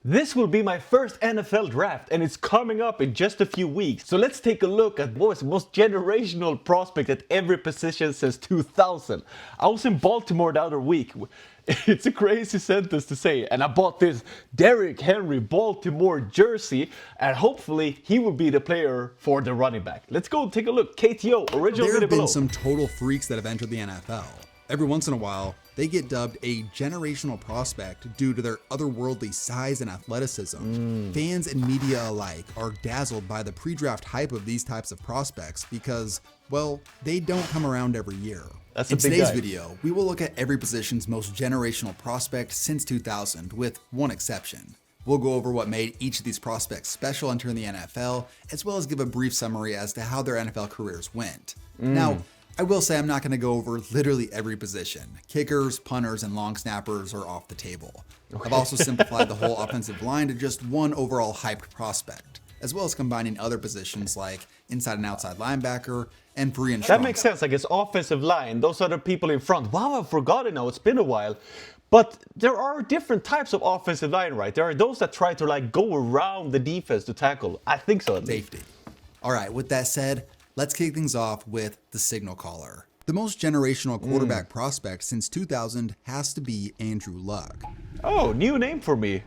This will be my first NFL draft and it's coming up in just a few weeks. So let's take a look at what was the most generational prospect at every position since 2000. I was in Baltimore the other week. It's a crazy sentence to say, and I bought this Derrick Henry Baltimore jersey, and hopefully he will be the player for the running back. Let's go take a look. KTO, original There video have been below. some total freaks that have entered the NFL. Every once in a while, they get dubbed a generational prospect due to their otherworldly size and athleticism. Fans and media alike are dazzled by the pre-draft hype of these types of prospects because, well, they don't come around every year. That's a In big today's guy. video, we will look at every position's most generational prospect since 2000, with one exception. We'll go over what made each of these prospects special entering the NFL, as well as give a brief summary as to how their NFL careers went. Now, I will say I'm not going to go over literally every position. Kickers, punters, and long snappers are off the table. I've also simplified the whole offensive line to just one overall hyped prospect, as well as combining other positions like inside and outside linebacker and free and strong. That makes sense. I guess offensive line, those are the people in front. Wow, I've forgotten now. It's been a while. But there are different types of offensive line, right? There are those that try to like go around the defense to tackle. I think so. At least. Safety. All right, with that said, let's kick things off with the signal caller. The most generational quarterback prospect since 2000 has to be Andrew Luck. Oh, new name for me.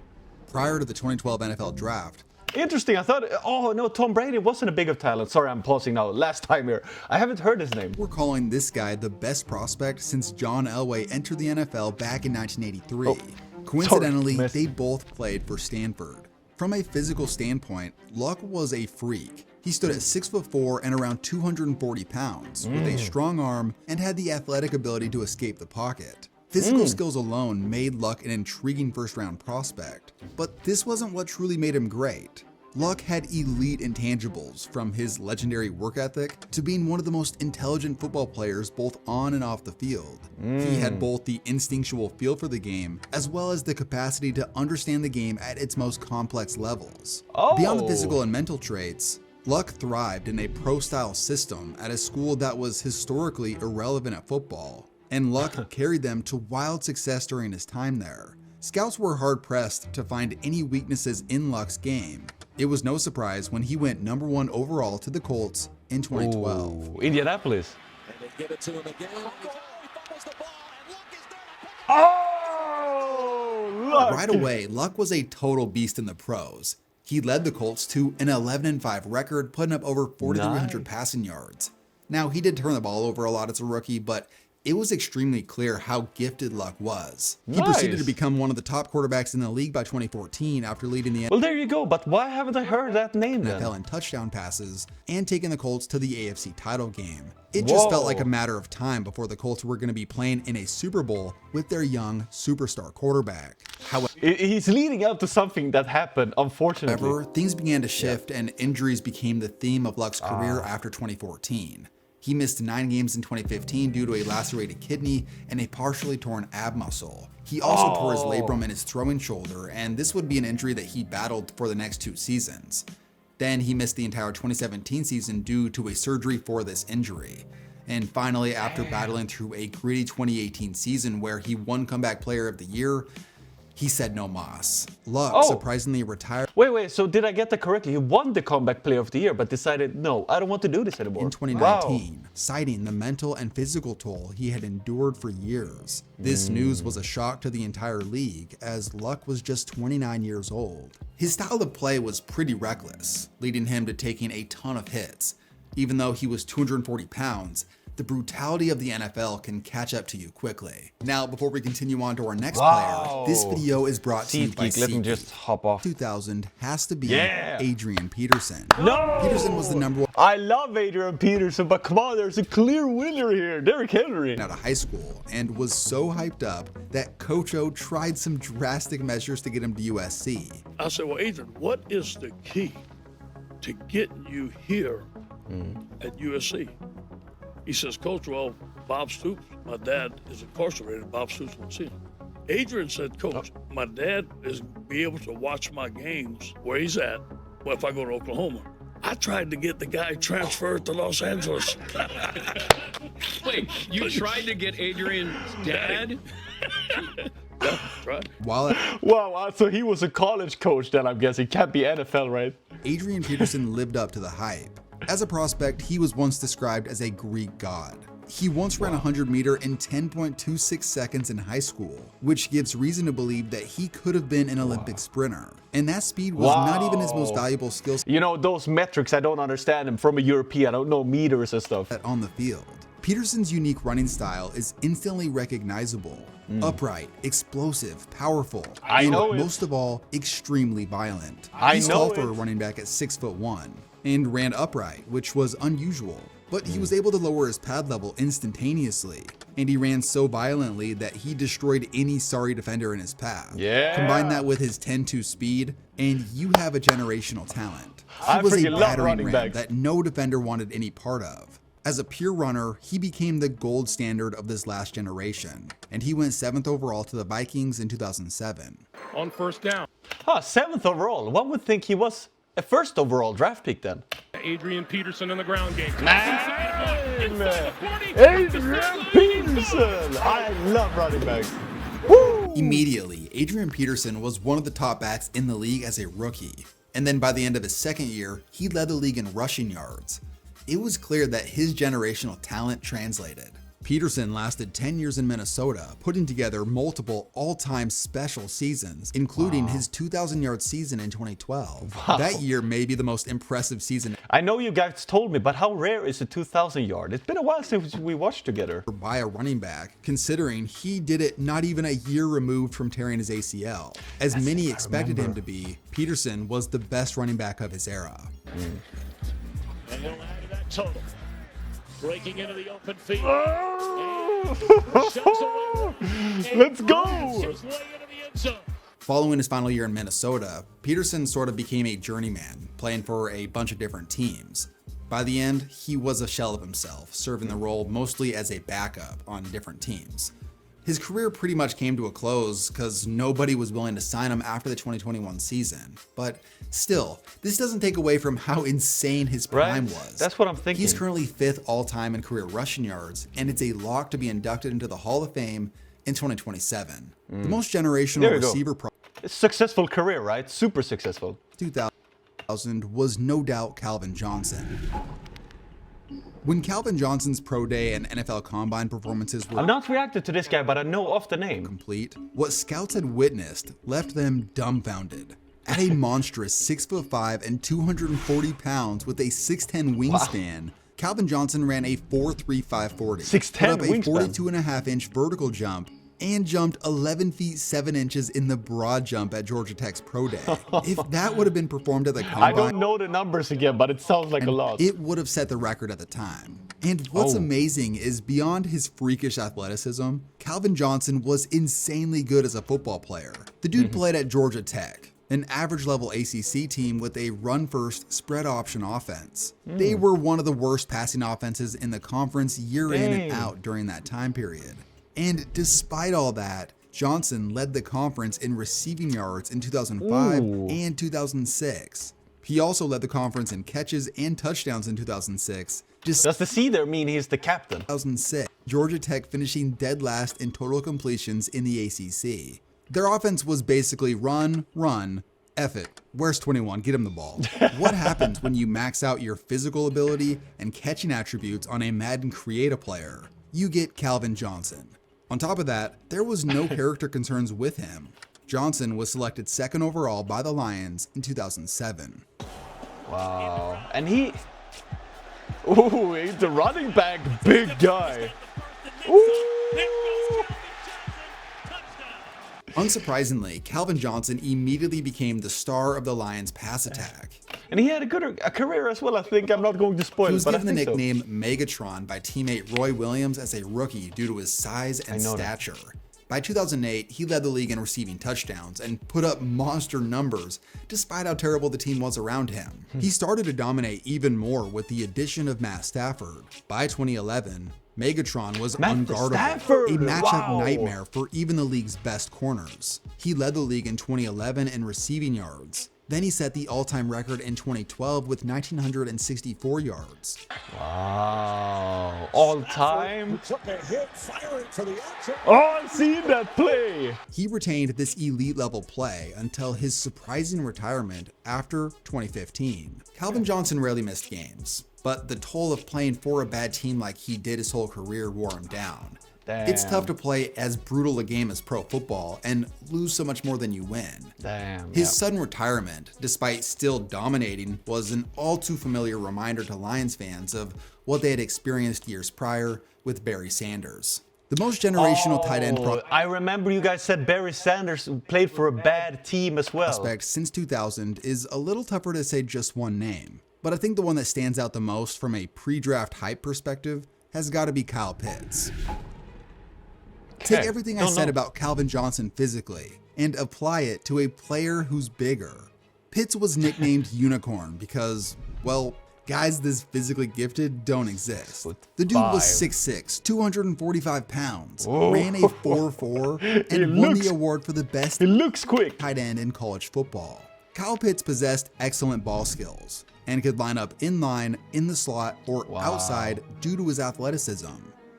Prior to the 2012 NFL Draft, Interesting. I thought, oh no, Tom Brady wasn't a big of talent. Sorry, I'm pausing now. Last time here. I haven't heard his name. we're calling this guy the best prospect since John Elway entered the NFL back in 1983. Coincidentally, sorry, they both played for Stanford. From a physical standpoint, Luck was a freak. He stood at 6'4" and around 240 pounds, with a strong arm and had the athletic ability to escape the pocket. Physical skills alone made Luck an intriguing first-round prospect, but this wasn't what truly made him great. Luck had elite intangibles, from his legendary work ethic to being one of the most intelligent football players both on and off the field. He had both the instinctual feel for the game as well as the capacity to understand the game at its most complex levels. Beyond the physical and mental traits, Luck thrived in a pro-style system at a school that was historically irrelevant at football, and Luck carried them to wild success during his time there. Scouts were hard-pressed to find any weaknesses in Luck's game. It was no surprise when he went number 1 overall to the Colts in 2012. Ooh, Indianapolis. And they give it to him again. He fumbles the ball, and Luck is there. Oh, Luck. Right away, Luck was a total beast in the pros. He led the Colts to an 11-5 record, putting up over 4,300 Nice. passing yards. Now, he did turn the ball over a lot as a rookie, but it was extremely clear how gifted Luck was. He proceeded to Nice. become one of the top quarterbacks in the league by 2014 after leading the Well, there you go. But why haven't I heard that name then? NFL in touchdown passes and taking the Colts to the AFC title game. It just felt like a matter of time before the Colts were going to be playing in a Super Bowl with their young superstar quarterback. He's leading up to something that happened, unfortunately. However, things began to shift and injuries became the theme of Luck's career after 2014. He missed 9 games in 2015 due to a lacerated kidney and a partially torn ab muscle. He also tore his labrum in his throwing shoulder, and this would be an injury that he battled for the next 2 seasons. Then he missed the entire 2017 season due to a surgery for this injury. And finally, after battling through a gritty 2018 season where he won Comeback Player of the Year, he said no mas. Luck surprisingly retired Wait, so did I get that correctly? He won the Comeback Player of the Year, but decided, no, I don't want to do this anymore. in 2019, citing the mental and physical toll he had endured for years. This news was a shock to the entire league, as Luck was just 29 years old. His style of play was pretty reckless, leading him to taking a ton of hits. Even though he was 240 pounds, the brutality of the NFL can catch up to you quickly. Now, before we continue on to our next player, this video is brought to you by SeatGeek, let me SeatGeek. just hop off. 2000 has to be Yeah. Adrian Peterson. No! Peterson was the number 1 I love Adrian Peterson, but come on, there's a clear winner here, Derrick Henry. out of high school and was so hyped up that Coach O tried some drastic measures to get him to USC. I said, well, Adrian, what is the key to getting you here at USC? He says, Coach, well, Bob Stoops, my dad is incarcerated. Bob Stoops won't see him. Adrian said, Coach, my dad is be able to watch my games where he's at well, if I go to Oklahoma. I tried to get the guy transferred to Los Angeles. Wait, you tried to get Adrian's dad Yeah, that's right. While Wow, so he was a college coach then, I'm guessing. Can't be NFL, right? Adrian Peterson lived up to the hype. As a prospect, he was once described as a Greek god. He once ran a 100-meter in 10.26 seconds in high school, which gives reason to believe that he could have been an Olympic sprinter. And that speed was not even his most valuable skill You know, those metrics, I don't understand them. From a European, I don't know meters and stuff. set on the field. Peterson's unique running style is instantly recognizable. Upright, explosive, powerful, I and know it. most of all, extremely violent. I He's know tall for a it. running back at 6'1" and ran upright, which was unusual. But he was able to lower his pad level instantaneously, and he ran so violently that he destroyed any sorry defender in his path. Yeah. Combine that with his 10-2 speed, and you have a generational talent. He I was a freaking love battering running ram backs. that no defender wanted any part of. As a pure runner, he became the gold standard of this last generation, and he went 7th overall to the Vikings in 2007. On first down, Huh, 7th overall. One would think he was a 1st overall draft pick then. Adrian Peterson in the ground game. Man, Adrian Peterson! I love running backs. Woo! Immediately, Adrian Peterson was one of the top backs in the league as a rookie, and then by the end of his second year, he led the league in rushing yards. It was clear that his generational talent translated. Peterson lasted 10 years in Minnesota, putting together multiple all-time special seasons, including his 2,000-yard season in 2012. That year may be the most impressive season I know you guys told me, but how rare is a 2,000 yard? It's been a while since we watched together. by a running back, considering he did it not even a year removed from tearing his ACL. As many expected him to be, Peterson was the best running back of his era. And he'll add to that total. Breaking into the open field. Let's go! His way into the end zone. Following his final year in Minnesota, Peterson sort of became a journeyman, playing for a bunch of different teams. By the end, he was a shell of himself, serving the role mostly as a backup on different teams. His career pretty much came to a close because nobody was willing to sign him after the 2021 season. But still, this doesn't take away from how insane his prime Right? was. That's what I'm thinking. He's currently 5th all-time in career rushing yards, and it's a lock to be inducted into the Hall of Fame in 2027. The most There generational you go. receiver Successful career, right? Super successful. 2000 was no doubt Calvin Johnson. When Calvin Johnson's pro day and NFL combine performances were I'm not reacted to this guy, but I know off the name. complete, what scouts had witnessed left them dumbfounded. At a monstrous 6'5" and 240 pounds with a 6'10" wingspan, Calvin Johnson ran a 4.35 40, 6'10" put up a wingspan. 42.5-inch vertical jump, and jumped 11 feet 7 inches in the broad jump at Georgia Tech's pro day. If that would have been performed at the I combine, don't know the numbers again, but it sounds like a lot. it would have set the record at the time. And what's Oh. amazing is beyond his freakish athleticism, Calvin Johnson was insanely good as a football player. The dude played at Georgia Tech, an average level ACC team with a run first spread option offense. They were one of the worst passing offenses in the conference year in and Dang. out during that time period. And despite all that, Johnson led the conference in receiving yards in 2005 Ooh. and 2006. He also led the conference in catches and touchdowns in 2006. Just Does the C there mean he's the captain? 2006, Georgia Tech finishing dead last in total completions in the ACC. Their offense was basically run, F it. Where's 21? Get him the ball. What happens when you max out your physical ability and catching attributes on a Madden Create-A player? You get Calvin Johnson. On top of that, there was no character concerns with him. Johnson was selected 2nd overall by the Lions in 2007. Wow. And he... Ooh, he's the running back, big guy. Ooh. Unsurprisingly, Calvin Johnson immediately became the star of the Lions' pass attack. And he had a career as well, I think. I'm not going to spoil He it, was but I given the think so. nickname Megatron by teammate Roy Williams as a rookie due to his size and know that. stature. By 2008, he led the league in receiving touchdowns and put up monster numbers despite how terrible the team was around him. He started to dominate even more with the addition of Matt Stafford. By 2011, Megatron was Matt unguardable, Stafford, a matchup wow. nightmare for even the league's best corners. He led the league in 2011 in receiving yards. Then he set the all-time record in 2012 with 1,964 yards. Wow. All time. Took a hit, firing for the outside. Oh, I've seen that play. He retained this elite level play until his surprising retirement after 2015. Calvin Johnson rarely missed games, but the toll of playing for a bad team like he did his whole career wore him down. Damn. It's tough to play as brutal a game as pro football and lose so much more than you win. Damn. His sudden retirement, despite still dominating, was an all too familiar reminder to Lions fans of what they had experienced years prior with Barry Sanders. The most generational tight end I remember you guys said Barry Sanders played for a bad team as well. prospect since 2000 is a little tougher to say just one name, but I think the one that stands out the most from a pre-draft hype perspective has got to be Kyle Pitts. Take everything I said about Calvin Johnson physically and apply it to a player who's bigger. Pitts was nicknamed Unicorn because, well, guys this physically gifted don't exist. The dude was 6'6", 245 pounds, ran a 4.4, and won the award for the best He looks quick. tight end in college football. Kyle Pitts possessed excellent ball skills and could line up in line, in the slot, or outside due to his athleticism.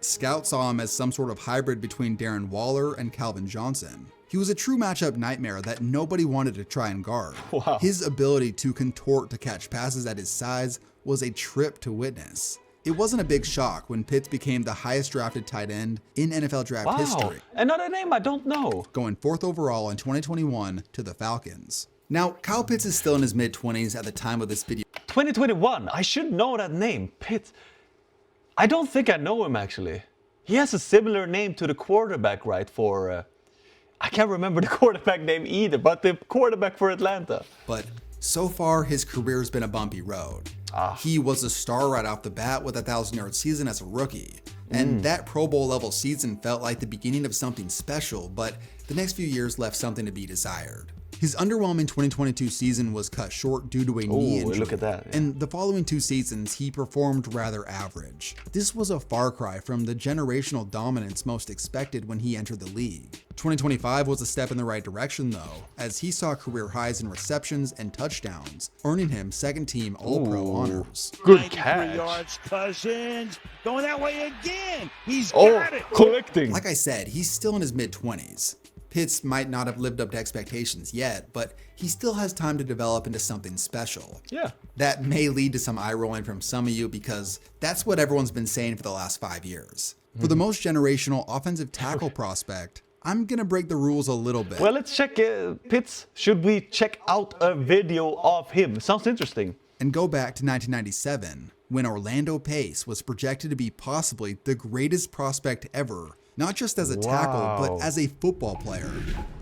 Scouts saw him as some sort of hybrid between Darren Waller and Calvin Johnson. He was a true matchup nightmare that nobody wanted to try and guard. His ability to contort to catch passes at his size was a trip to witness. It wasn't a big shock when Pitts became the highest drafted tight end in NFL draft history, Another name I don't know. going 4th overall in 2021 to the Falcons. Now, Kyle Pitts is still in his mid-20s at the time of this video. 2021. I should know that name. Pitts. I don't think I know him actually. He has a similar name to the quarterback, right? For I can't remember the quarterback name either, but the quarterback for Atlanta. But so far, his career's been a bumpy road. He was a star right off the bat with a 1,000-yard season as a rookie. And that Pro Bowl level season felt like the beginning of something special, but the next few years left something to be desired. His underwhelming 2022 season was cut short due to a knee injury. Look at that. Yeah. And the following 2 seasons, he performed rather average. This was a far cry from the generational dominance most expected when he entered the league. 2025 was a step in the right direction though, as he saw career highs in receptions and touchdowns, earning him second-team All-Pro honors. Good 93 catch. yards, Cousins. Going that way again. He's got it. Collecting. Like I said, he's still in his mid-20s. Pitts might not have lived up to expectations yet, but he still has time to develop into something special. Yeah. That may lead to some eye rolling from some of you because that's what everyone's been saying for the last 5 years. For the most generational offensive tackle prospect, I'm gonna break the rules a little bit. Well, let's check Pitts. Should we check out a video of him? Sounds interesting. And go back to 1997, when Orlando Pace was projected to be possibly the greatest prospect ever, not just as a tackle, but as a football player.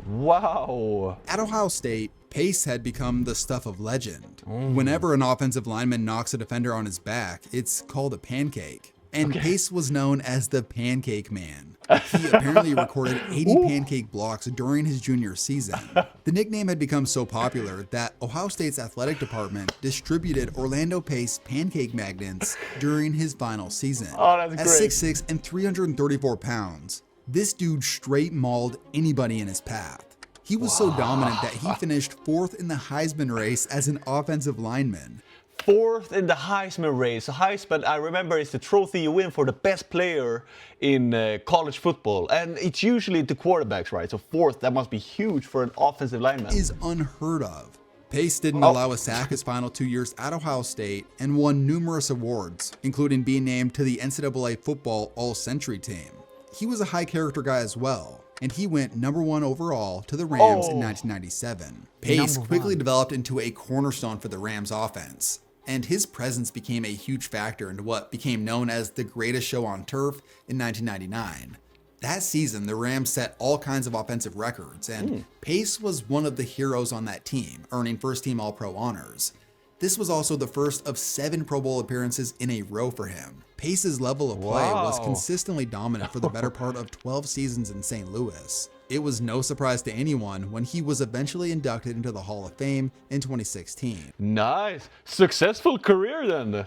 Wow. At Ohio State, Pace had become the stuff of legend. Whenever an offensive lineman knocks a defender on his back, it's called a pancake. And Pace was known as the Pancake Man. He apparently recorded 80 pancake blocks during his junior season. The nickname had become so popular that Ohio State's athletic department distributed Orlando Pace pancake magnets during his final season. Oh, that's At great. 6'6" and 334 pounds, this dude straight mauled anybody in his path. He was so dominant that he finished 4th in the Heisman race as an offensive lineman. 4th in the Heisman race. So Heisman, I remember, is the trophy you win for the best player in college football. And it's usually the quarterbacks, right? So 4th, that must be huge for an offensive lineman. Is unheard of. Pace didn't allow a sack his final 2 years at Ohio State and won numerous awards, including being named to the NCAA football All-Century team. He was a high character guy as well, and he went #1 overall to the Rams in 1997. Pace quickly developed into a cornerstone for the Rams offense, and his presence became a huge factor in what became known as the greatest show on turf in 1999. That season, the Rams set all kinds of offensive records, and Pace was one of the heroes on that team, earning first-team All-Pro honors. This was also the first of 7 Pro Bowl appearances in a row for him. Pace's level of play was consistently dominant for the better part of 12 seasons in St. Louis. It was no surprise to anyone when he was eventually inducted into the Hall of Fame in 2016. Nice. Successful career then.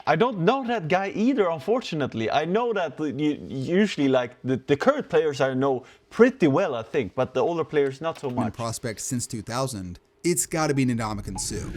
I don't know that guy either, unfortunately. I know that usually like the current players I know pretty well, I think, but the older players not so Been a much. prospect since 2000, it's gotta be Ndamukong Suh.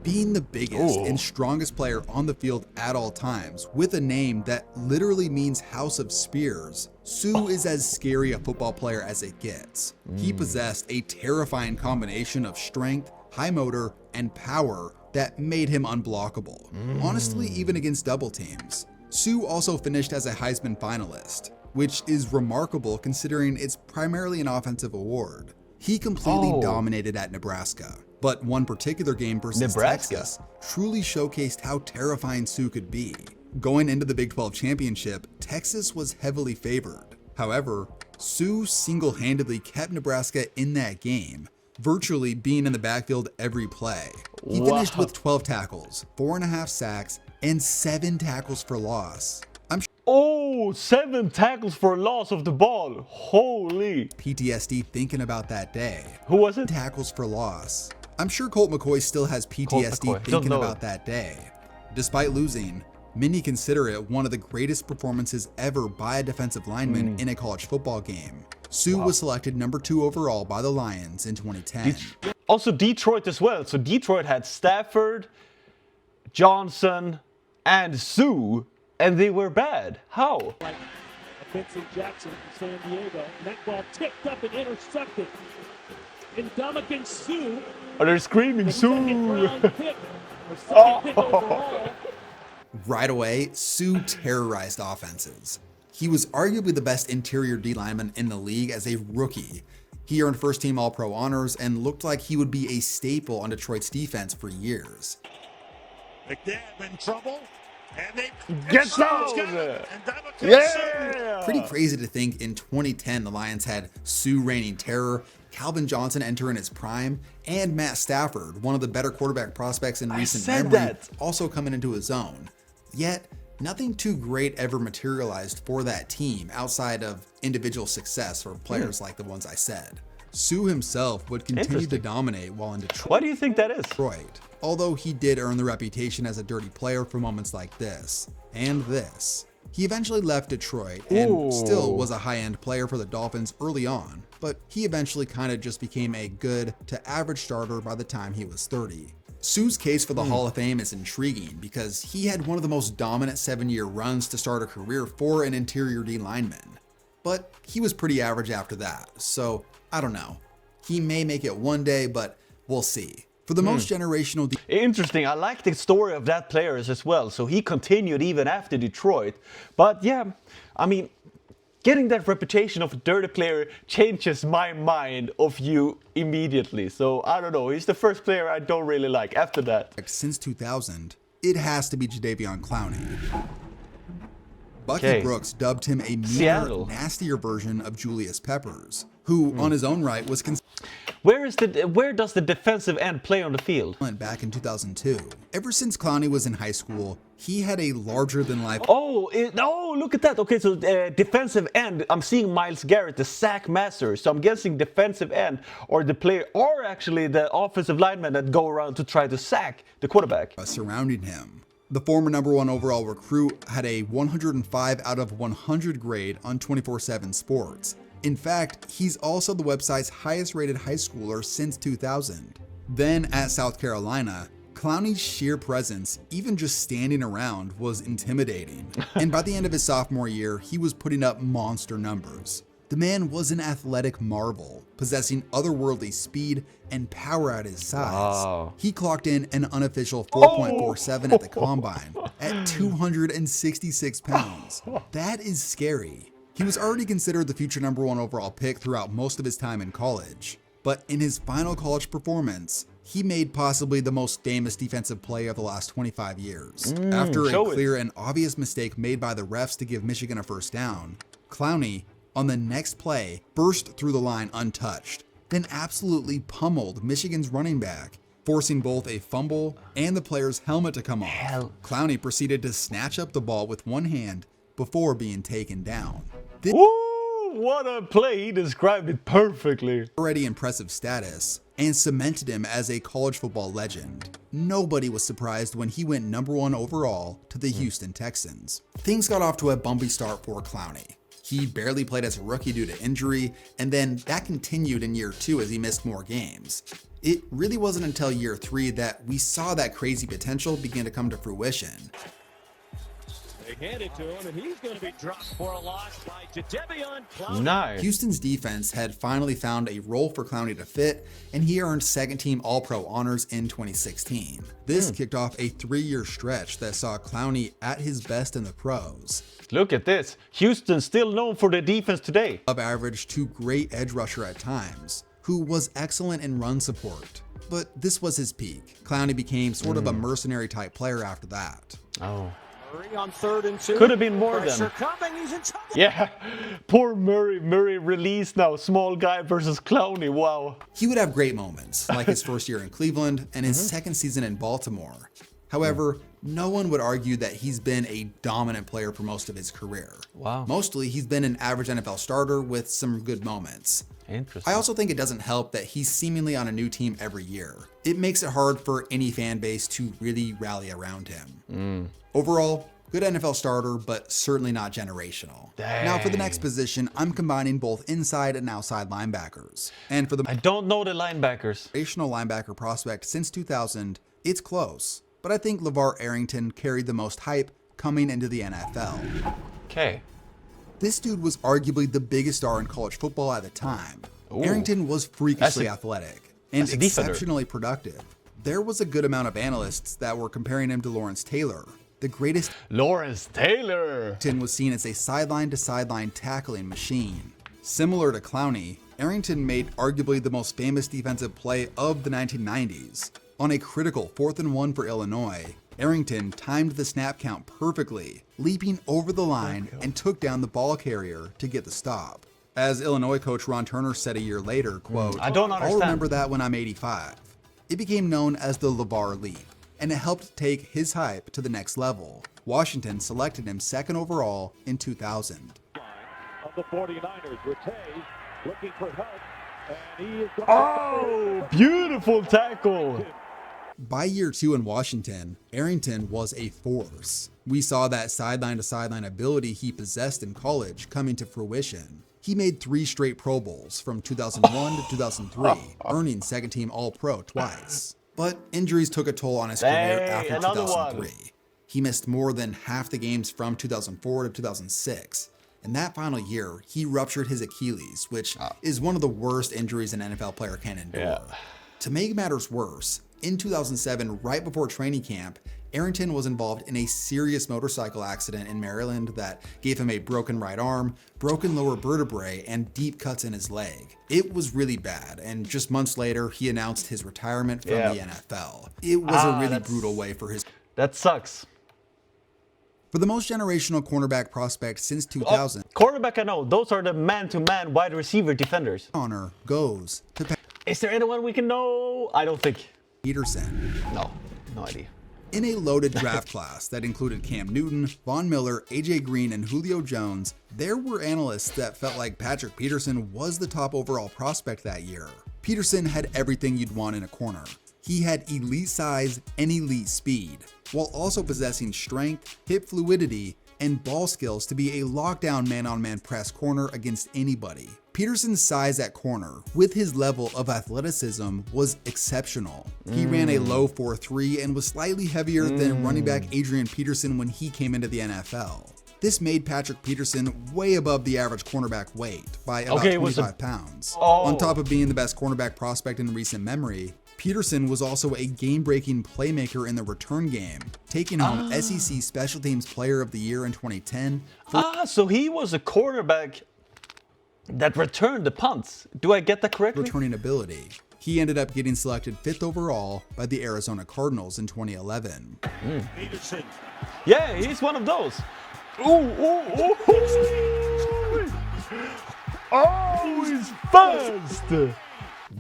Being the biggest and strongest player on the field at all times, with a name that literally means House of Spears, Suh is as scary a football player as it gets. He possessed a terrifying combination of strength, high motor, and power that made him unblockable. Honestly, even against double teams. Suh also finished as a Heisman finalist, which is remarkable considering it's primarily an offensive award. He completely dominated at Nebraska, but one particular game versus Texas truly showcased how terrifying Suh could be. Going into the Big 12 championship, Texas was heavily favored. However, Suh single-handedly kept Nebraska in that game, virtually being in the backfield every play. He finished with 12 tackles, 4.5 sacks, and 7 tackles for loss. 7 tackles for loss of the ball. Holy. PTSD thinking about that day. Who was it? Tackles for loss. I'm sure Colt McCoy still has PTSD thinking about that day. Despite losing, many consider it one of the greatest performances ever by a defensive lineman in a college football game. Suh was selected number 2 overall by the Lions in 2010. Also Detroit as well. So Detroit had Stafford, Johnson, and Suh, and they were bad. How? Like Vincent Jackson from San Diego. And that ball tipped up and intercepted. Ndamukong Suh. Oh, they're screaming the Suh. second-round pick, or second pick overall. Right away, Suh terrorized offenses. He was arguably the best interior D lineman in the league as a rookie. He earned first-team All-Pro honors and looked like he would be a staple on Detroit's defense for years. McNabb in trouble, and they Get down! Yeah! Pretty crazy to think in 2010 the Lions had Suh reigning terror, Calvin Johnson entering his prime, and Matt Stafford, one of the better quarterback prospects in recent memory, also coming into his own. Yet, nothing too great ever materialized for that team outside of individual success for players like the ones I said. Suh himself would continue to dominate while in Detroit. Why do you think that is? Although he did earn the reputation as a dirty player for moments like this and this. He eventually left Detroit and still was a high-end player for the Dolphins early on, but he eventually kind of just became a good to average starter by the time he was 30. Suh's case for the Hall of Fame is intriguing because he had one of the most dominant 7-year runs to start a career for an interior D lineman. But he was pretty average after that, so I don't know. He may make it one day, but we'll see. For the most generational... Interesting. I like the story of that player as well. So he continued even after Detroit. But yeah, I mean, getting that reputation of a dirty player changes my mind of you immediately. So I don't know. He's the first player I don't really like after that. Since 2000, it has to be Jadeveon Clowney. Bucky Brooks dubbed him a meaner, nastier version of Julius Peppers, who on his own right was Where does the defensive end play on the field? Back in 2002. Ever since Clowney was in high school, he had a larger-than-life... Oh, look at that. Okay, so defensive end, I'm seeing Myles Garrett, the sack master. So I'm guessing defensive end or the player, or actually the offensive linemen that go around to try to sack the quarterback. Surrounding him. The former #1 overall recruit had a 105 out of 100 grade on 24/7 Sports. In fact, he's also the website's highest rated high schooler since 2000. Then at South Carolina, Clowney's sheer presence, even just standing around, was intimidating. And by the end of his sophomore year, he was putting up monster numbers. The man was an athletic marvel, possessing otherworldly speed and power at his size. He clocked in an unofficial 4.47 at the combine at 266 pounds. That is scary. He was already considered the future #1 overall pick throughout most of his time in college, but in his final college performance, he made possibly the most famous defensive play of the last 25 years. After a clear and obvious mistake made by the refs to give Michigan a first down, Clowney, on the next play, burst through the line untouched, then absolutely pummeled Michigan's running back, forcing both a fumble and the player's helmet to come off. Clowney proceeded to snatch up the ball with one hand before being taken down. Woo! What a play! He described it perfectly. Already impressive status, and cemented him as a college football legend. Nobody was surprised when he went #1 overall to the Houston Texans. Things got off to a bumpy start for Clowney. He barely played as a rookie due to injury, and then that continued in year 2 as he missed more games. It really wasn't until year 3 that we saw that crazy potential begin to come to fruition. They hand it to him, and he's going to be dropped for a loss by Jadeveon Clowney. Nice. Houston's defense had finally found a role for Clowney to fit, and he earned second-team All-Pro honors in 2016. This kicked off a 3-year stretch that saw Clowney at his best in the pros. Look at this. Houston still known for their defense today. Above average to great edge rusher at times, who was excellent in run support. But this was his peak. Clowney became sort of a mercenary type player after that. Oh. Murray on 3rd and 2. Could have been more Pressure than. coming, he's in trouble. Yeah. Poor Murray. Murray released now. Small guy versus Clowney. Wow. He would have great moments, like his first year in Cleveland and his second season in Baltimore. However, no one would argue that he's been a dominant player for most of his career. Wow. Mostly, he's been an average NFL starter with some good moments. Interesting. I also think it doesn't help that he's seemingly on a new team every year. It makes it hard for any fan base to really rally around him. Overall, good NFL starter, but certainly not generational. Now for the next position, I'm combining both inside and outside linebackers. And for the I don't know the linebackers. generational linebacker prospect since 2000, it's close. But I think LeVar Arrington carried the most hype coming into the NFL. Okay. This dude was arguably the biggest star in college football at the time. Arrington was freakishly athletic and that's a defender. exceptionally productive. There was a good amount of analysts that were comparing him to Lawrence Taylor. The greatest Lawrence Taylor. Arrington was seen as a sideline-to-sideline tackling machine. Similar to Clowney, Arrington made arguably the most famous defensive play of the 1990s. On a critical 4th and 1 for Illinois, Arrington timed the snap count perfectly, leaping over the line and took down the ball carrier to get the stop. As Illinois coach Ron Turner said a year later, quote, I don't "I'll understand. remember that when I'm 85. It became known as the LeVar Leap, and it helped take his hype to the next level. Washington selected him 2nd overall in 2000. Of the 49ers, Rattay looking for help, and he is going Oh, beautiful tackle. By year 2 in Washington, Arrington was a force. We saw that sideline-to-sideline ability he possessed in college coming to fruition. He made 3 straight Pro Bowls from 2001 to 2003, earning second-team All-Pro twice. But injuries took a toll on his career after another 2003. He missed more than half the games from 2004 to 2006. In that final year, he ruptured his Achilles, which is one of the worst injuries an NFL player can endure. Yeah. To make matters worse, in 2007, right before training camp, Arrington was involved in a serious motorcycle accident in Maryland that gave him a broken right arm, broken lower vertebrae, and deep cuts in his leg. It was really bad, and just months later, he announced his retirement from the NFL. It was a really brutal way for his... That sucks. For the most generational cornerback prospect since 2000, Quarterback, I know. Those are the man-to-man wide receiver defenders. honor goes to Is there anyone we can know? I don't think. Peterson. No. No idea. In a loaded draft class that included Cam Newton, Von Miller, AJ Green, and Julio Jones, there were analysts that felt like Patrick Peterson was the top overall prospect that year. Peterson had everything you'd want in a corner. He had elite size and elite speed, while also possessing strength, hip fluidity, and ball skills to be a lockdown man-on-man press corner against anybody. Peterson's size at corner, with his level of athleticism, was exceptional. He ran a low 4.3 and was slightly heavier than running back Adrian Peterson when he came into the NFL. This made Patrick Peterson way above the average cornerback weight by about 25 pounds. On top of being the best cornerback prospect in recent memory, Peterson was also a game-breaking playmaker in the return game, taking home SEC Special Teams Player of the Year in 2010. So he was a quarterback that returned the punts. Do I get that correctly? Returning ability. He ended up getting selected 5th overall by the Arizona Cardinals in 2011. Peterson. Yeah, he's one of those. Oh, he's fast.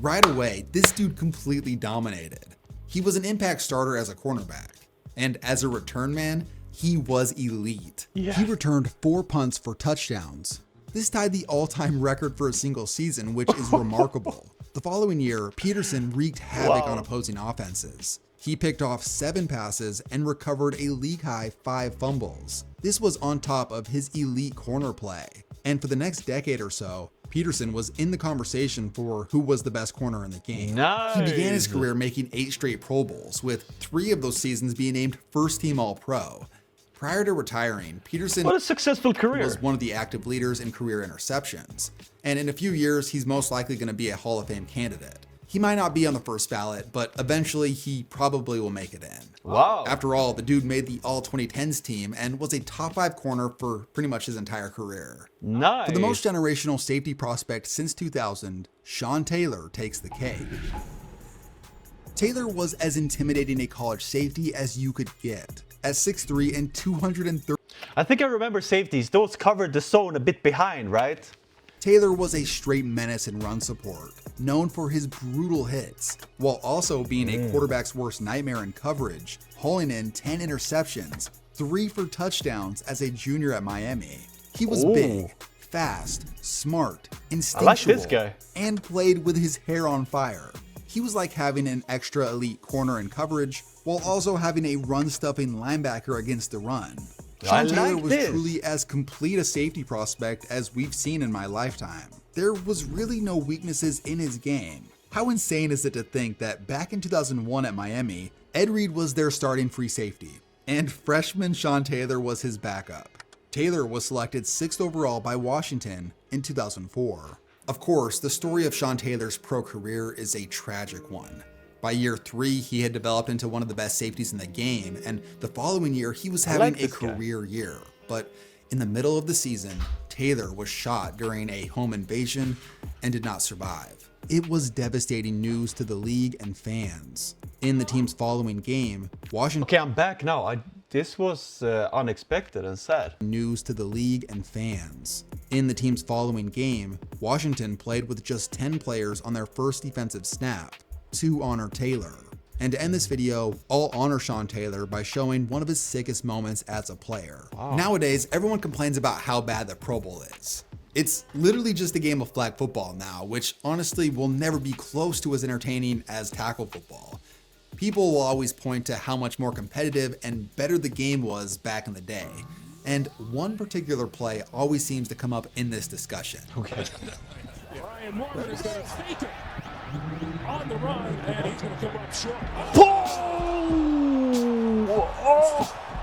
Right away, this dude completely dominated. He was an impact starter as a cornerback, and as a return man, he was elite. Yeah. He returned 4 punts for touchdowns. This tied the all-time record for a single season, which is remarkable. The following year, Peterson wreaked havoc on opposing offenses. He picked off 7 passes and recovered a league-high 5 fumbles. This was on top of his elite corner play. And for the next decade or so, Peterson was in the conversation for who was the best corner in the game. Nice. He began his career making 8 straight Pro Bowls, with 3 of those seasons being named first team All-Pro. Prior to retiring, Peterson What a successful career. was one of the active leaders in career interceptions. And in a few years, he's most likely going to be a Hall of Fame candidate. He might not be on the first ballot, but eventually he probably will make it in. Wow. After all, the dude made the All-2010s team and was a top 5 corner for pretty much his entire career. Nice. For the most generational safety prospect since 2000, Sean Taylor takes the cake. Taylor was as intimidating a college safety as you could get. At 6'3" and 230, I think I remember safeties. Those covered the zone a bit behind, right? Taylor was a straight menace in run support, known for his brutal hits, while also being a quarterback's worst nightmare in coverage, hauling in 10 interceptions, 3 for touchdowns as a junior at Miami. He was big, fast, smart, instinctual, this guy. and played with his hair on fire. He was like having an extra elite corner in coverage, while also having a run-stuffing linebacker against the run. I Sean Taylor like was this. truly as complete a safety prospect as we've seen in my lifetime. There was really no weaknesses in his game. How insane is it to think that back in 2001 at Miami, Ed Reed was their starting free safety, and freshman Sean Taylor was his backup. Taylor was selected 6th overall by Washington in 2004. Of course, the story of Sean Taylor's pro career is a tragic one. By year 3, he had developed into one of the best safeties in the game, and the following year, he was having a career year. But in the middle of the season, Taylor was shot during a home invasion and did not survive. It was devastating news to the league and fans. In the team's following game, Washington Okay, I'm back now. This was unexpected and sad. news to the league and fans. In the team's following game, Washington played with just 10 players on their first defensive snap to honor Taylor. And to end this video, I'll honor Sean Taylor by showing one of his sickest moments as a player. Nowadays, everyone complains about how bad the Pro Bowl is. It's literally just a game of flag football now, which honestly will never be close to as entertaining as tackle football. People will always point to how much more competitive and better the game was back in the day. And one particular play always seems to come up in this discussion. Okay. Ryan Warren is going to fake it on the run, and he's going to come up short.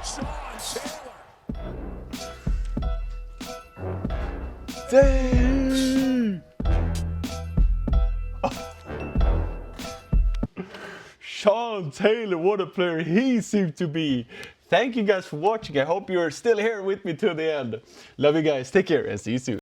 Sean Taylor. Dang! Sean Taylor, what a player he seemed to be. Thank you guys for watching. I hope you're still here with me till the end. Love you guys. Take care and see you soon.